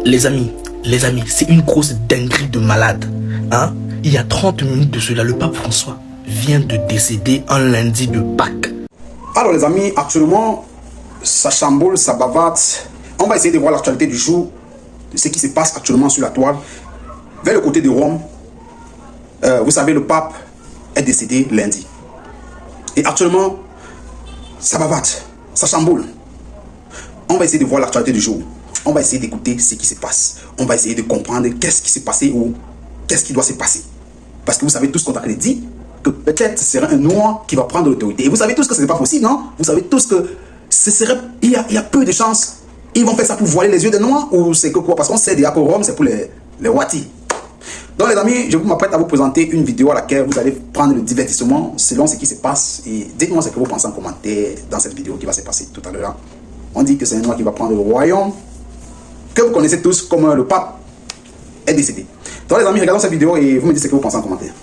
Les amis, c'est une grosse dinguerie de malade. Hein? Il y a 30 minutes de cela, le pape François vient de décéder un lundi de Pâques. Alors les amis, actuellement, ça chamboule, ça bavarde. On va essayer de voir l'actualité du jour, de ce qui se passe actuellement sur la toile. Vers le côté de Rome, vous savez, le pape est décédé lundi. Et actuellement, ça bavarde, ça chamboule. On va essayer de voir l'actualité du jour. On va essayer d'écouter ce qui se passe. On va essayer de comprendre qu'est-ce qui s'est passé ou qu'est-ce qui doit se passer. Parce que vous savez tous qu'on a dit que peut-être ce serait un noir qui va prendre l'autorité. Et vous savez tous que ce n'est pas possible, non? Vous savez tous que ce serait, il y a peu de chances. Ils vont faire ça pour voiler les yeux des noirs ou c'est que quoi? Parce qu'on sait déjà que Rome, c'est pour les Wati. Donc les amis, je m'apprête à vous présenter une vidéo à laquelle vous allez prendre le divertissement selon ce qui se passe. Et dites-moi ce que vous pensez en commentaire dans cette vidéo qui va se passer tout à l'heure. On dit que c'est un noir qui va prendre le royaume, que vous connaissez tous comme le pape est décédé. Donc les amis, regardons cette vidéo et vous me dites ce que vous pensez en commentaire.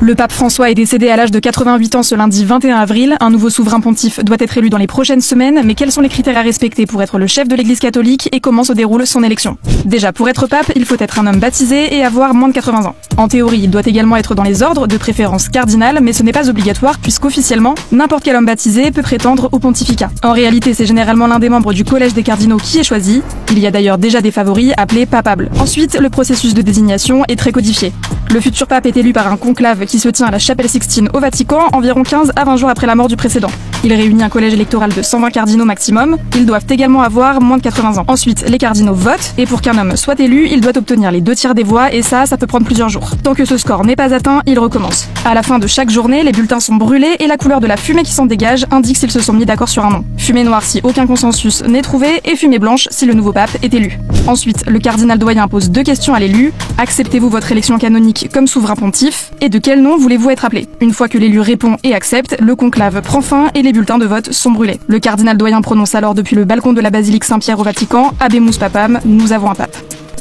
Le pape François est décédé à l'âge de 88 ans ce lundi 21 avril. Un nouveau souverain pontife doit être élu dans les prochaines semaines, mais quels sont les critères à respecter pour être le chef de l'Église catholique et comment se déroule son élection? Déjà, pour être pape, il faut être un homme baptisé et avoir moins de 80 ans. En théorie, il doit également être dans les ordres, de préférence cardinal, mais ce n'est pas obligatoire puisqu'officiellement, n'importe quel homme baptisé peut prétendre au pontificat. En réalité, c'est généralement l'un des membres du collège des cardinaux qui est choisi. Il y a d'ailleurs déjà des favoris appelés papables. Ensuite, le processus de désignation est très codifié. Le futur pape est élu par un conclave qui se tient à la chapelle Sixtine au Vatican environ 15 à 20 jours après la mort du précédent. Il réunit un collège électoral de 120 cardinaux maximum. Ils doivent également avoir moins de 80 ans. Ensuite, les cardinaux votent et pour qu'un homme soit élu, il doit obtenir les 2/3 des voix et ça peut prendre plusieurs jours. Tant que ce score n'est pas atteint, il recommence. À la fin de chaque journée, les bulletins sont brûlés et la couleur de la fumée qui s'en dégage indique s'ils se sont mis d'accord sur un nom. Fumée noire si aucun consensus n'est trouvé et fumée blanche si le nouveau pape est élu. Ensuite, le cardinal doyen pose 2 questions à l'élu. Acceptez-vous votre élection canonique comme souverain pontife? Et de quel nom voulez-vous être appelé? Une fois que l'élu répond et accepte, le conclave prend fin et les bulletins de vote sont brûlés. Le cardinal doyen prononce alors depuis le balcon de la basilique Saint-Pierre au Vatican: Habemus Papam, nous avons un pape.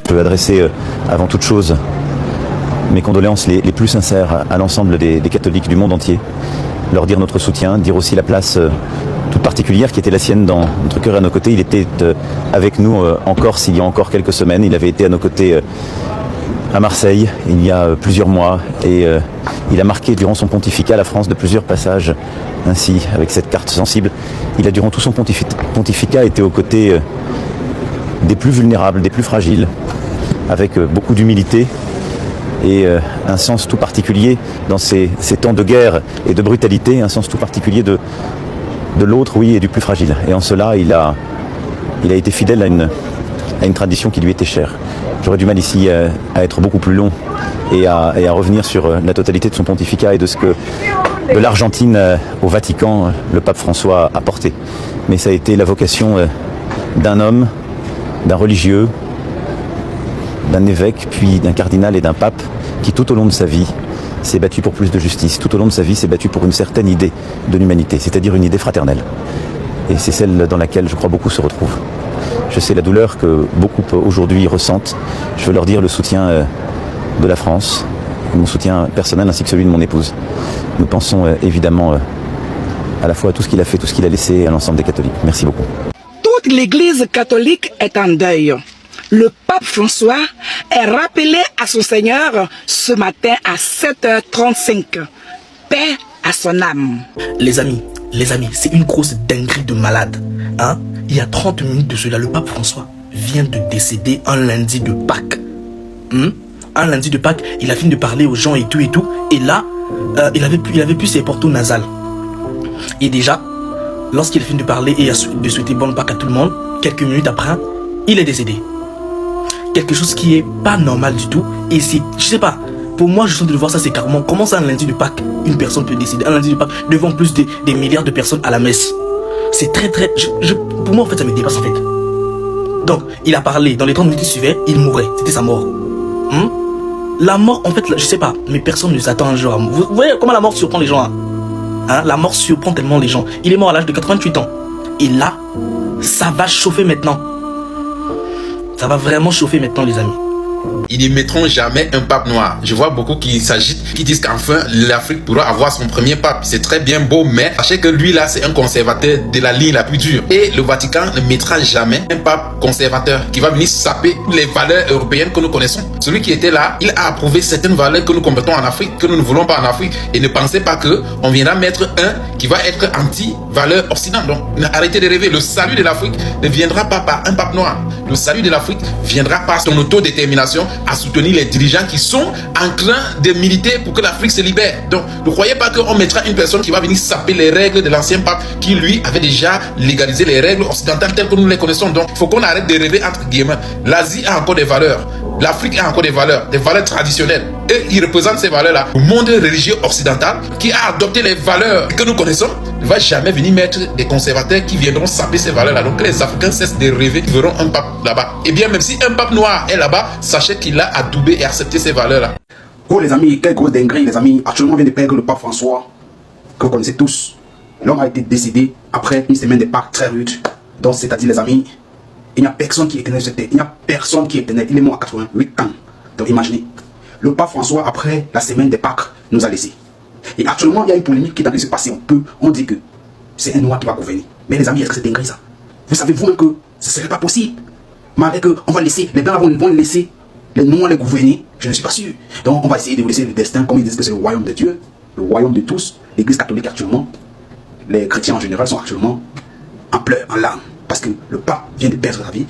Je veux adresser avant toute chose mes condoléances les plus sincères à l'ensemble des catholiques du monde entier, leur dire notre soutien, dire aussi la place toute particulière qui était la sienne dans notre cœur et à nos côtés. Il était avec nous en Corse il y a encore quelques semaines, il avait été à nos côtés à Marseille il y a plusieurs mois et il a marqué durant son pontificat la France de plusieurs passages ainsi avec cette carte sensible. Il a durant tout son pontificat été aux côtés des plus vulnérables, des plus fragiles, avec beaucoup d'humilité et un sens tout particulier dans ces temps de guerre et de brutalité, un sens tout particulier de l'autre, oui, et du plus fragile. Et en cela, il a été fidèle à une tradition qui lui était chère. J'aurais du mal ici à être beaucoup plus long et à revenir sur la totalité de son pontificat et de ce que de l'Argentine au Vatican, le pape François a porté. Mais ça a été la vocation d'un homme, d'un religieux, d'un évêque, puis d'un cardinal et d'un pape qui tout au long de sa vie s'est battu pour plus de justice, tout au long de sa vie s'est battu pour une certaine idée de l'humanité, c'est-à-dire une idée fraternelle. Et c'est celle dans laquelle je crois beaucoup se retrouvent. Je sais la douleur que beaucoup aujourd'hui ressentent. Je veux leur dire le soutien de la France, mon soutien personnel ainsi que celui de mon épouse. Nous pensons évidemment à la fois à tout ce qu'il a fait, tout ce qu'il a laissé à l'ensemble des catholiques. Merci beaucoup. Toute l'Église catholique est en deuil. Le pape François est rappelé à son Seigneur ce matin à 7h35. Paix à son âme. Les amis, C'est une grosse dinguerie de malade. Hein? Il y a 30 minutes de cela, le pape François vient de décéder un lundi de Pâques. Un lundi de Pâques, il a fini de parler aux gens et tout. Et là, il avait plus ses portos nasales. Et déjà, lorsqu'il a fini de parler et de souhaiter bonne Pâques à tout le monde, quelques minutes après, il est décédé. Quelque chose qui est pas normal du tout. Et c'est, je sais pas, pour moi, je sens de voir ça, c'est carrément comment ça un lundi de Pâques, une personne peut décéder. Un lundi de Pâques devant plus des milliards de personnes à la messe. C'est très, pour moi, en fait, ça me dépasse, en fait. Donc, il a parlé, dans les 30 minutes qui suivaient, il mourait. C'était sa mort. La mort, en fait, je sais pas, mais personne ne s'attend un jour à mourir. Vous voyez comment la mort surprend les gens, hein? La mort surprend tellement les gens. Il est mort à l'âge de 88 ans. Et là, ça va chauffer maintenant. Ça va vraiment chauffer maintenant, les amis. Ils ne mettront jamais un pape noir. Je vois beaucoup qui s'agitent, qui disent qu'enfin l'Afrique pourra avoir son premier pape. C'est très bien beau, mais sachez que lui là, c'est un conservateur de la ligne la plus dure. Et le Vatican ne mettra jamais un pape conservateur qui va venir saper les valeurs européennes que nous connaissons. Celui qui était là, il a approuvé certaines valeurs que nous combattons en Afrique, que nous ne voulons pas en Afrique. Et ne pensez pas que on viendra mettre un qui va être anti-valeurs occidentales. Donc arrêtez de rêver. Le salut de l'Afrique ne viendra pas par un pape noir. Le salut de l'Afrique viendra par son autodétermination à soutenir les dirigeants qui sont en train de militer pour que l'Afrique se libère. Donc ne croyez pas qu'on mettra une personne qui va venir saper les règles de l'ancien pape qui lui avait déjà légalisé les règles occidentales telles que nous les connaissons. Donc il faut qu'on arrête de rêver entre guillemets. L'Asie a encore des valeurs. L'Afrique a encore des valeurs traditionnelles. Et il représente ces valeurs-là. Le monde religieux occidental qui a adopté les valeurs que nous connaissons ne va jamais venir mettre des conservateurs qui viendront saper ces valeurs-là. Donc les Africains cessent de rêver qu'ils verront un pape là-bas. Et bien même si un pape noir est là-bas, sachez qu'il a adoubé et accepté ces valeurs-là. Oh les amis, quelle grosse dinguerie les amis. Actuellement on vient de perdre le pape François, que vous connaissez tous. L'homme a été décédé après une semaine de Pâques très rude. Donc c'est-à-dire les amis, il n'y a personne qui est éternel sur cette terre. Il n'y a personne qui est éternel. Il est mort à 88 ans. Donc imaginez. Le pape François, après la semaine des Pâques, nous a laissés. Et actuellement, il y a une polémique qui est en train de se passer. On dit que c'est un noir qui va gouverner. Mais les amis, est-ce que c'est dingue ça? Vous savez vous-même que ce ne serait pas possible. Malgré qu'on va laisser, les blancs vont laisser les noirs les gouverner. Je ne suis pas sûr. Donc on va essayer de vous laisser le destin, comme ils disent que c'est le royaume de Dieu, le royaume de tous. L'église catholique actuellement, les chrétiens en général sont actuellement en pleurs, en larmes. Parce que le pape vient de perdre sa vie.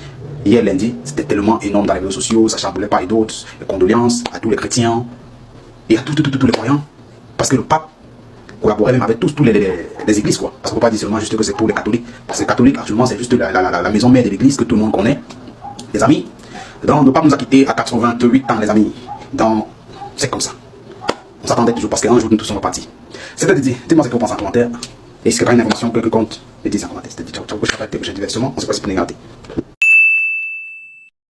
Hier lundi, c'était tellement énorme dans les réseaux sociaux, ça chamboulait pas et d'autres. Les condoléances à tous les chrétiens et à tous les croyants. Parce que le pape collaborait même avec tous les églises, quoi. Parce qu'on ne peut pas dire seulement juste que c'est pour les catholiques. Parce que les catholiques, actuellement, c'est juste la maison mère de l'église que tout le monde connaît. Les amis, donc le pape nous a quittés à 88 ans, les amis. Donc, c'est comme ça. On s'attendait toujours parce qu'un jour, nous tous sommes repartis. C'était dit, dites-moi ce que vous pensez en commentaire. Et si vous avez une information, quelque compte, dites-moi en commentaire. C'était dit, ciao, ciao, je vous diversement. On se passe pour les garder.